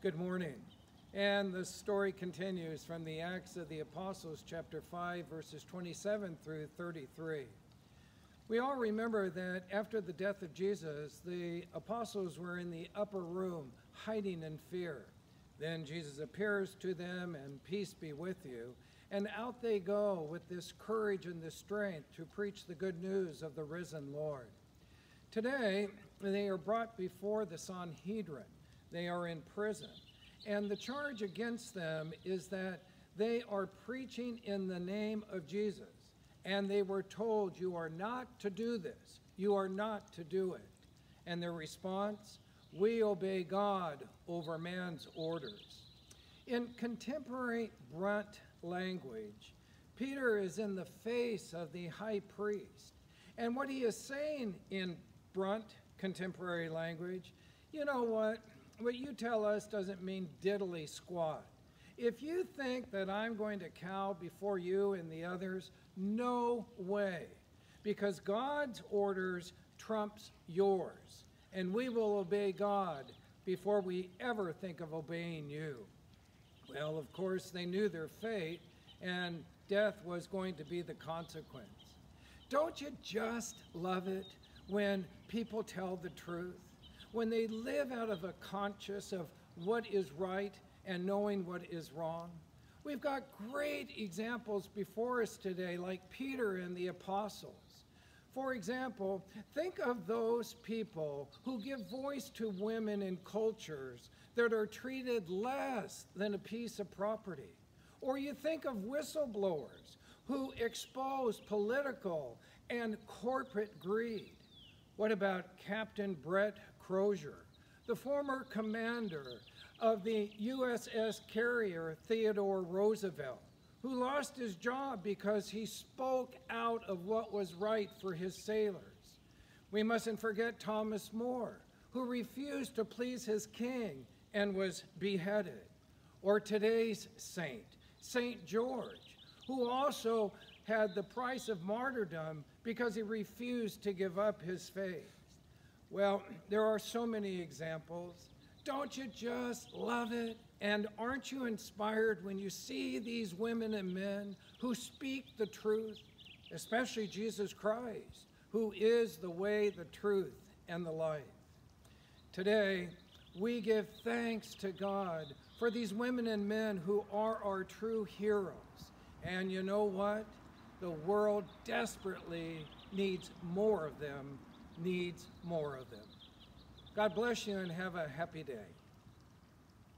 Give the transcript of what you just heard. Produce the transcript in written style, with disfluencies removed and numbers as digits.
Good morning. And the story continues from the Acts of the Apostles, chapter 5, verses 27 through 33. We all remember that after the death of Jesus, the apostles were in the upper room, hiding in fear. Then Jesus appears to them, and peace be with you. And out they go with this courage and this strength to preach the good news of the risen Lord. Today, they are brought before the Sanhedrin. They are in prison, and the charge against them is that they are preaching in the name of Jesus, and they were told, you are not to do this, you are not to do it. And their response, we obey God over man's orders. In contemporary blunt language, Peter is in the face of the high priest, and what he is saying in blunt contemporary language, you know what you tell us doesn't mean diddly squat. If you think that I'm going to cow before you and the others, no way, because God's orders trumps yours, and we will obey God before we ever think of obeying you. Well, of course, they knew their fate, and death was going to be the consequence. Don't you just love it when people tell the truth? When they live out of a conscience of what is right and knowing what is wrong? We've got great examples before us today, like Peter and the apostles. For example, think of those people who give voice to women in cultures that are treated less than a piece of property. Or you think of whistleblowers who expose political and corporate greed. What about Captain Brett Crozier, the former commander of the USS carrier Theodore Roosevelt, who lost his job because he spoke out of what was right for his sailors? We mustn't forget Thomas More, who refused to please his king and was beheaded. Or today's saint, St. George, who also had the price of martyrdom because he refused to give up his faith. Well, there are so many examples. Don't you just love it? And aren't you inspired when you see these women and men who speak the truth, especially Jesus Christ, who is the way, the truth, and the life? Today, we give thanks to God for these women and men who are our true heroes. And you know what? The world desperately needs more of them, needs more of them. God bless you and have a happy day.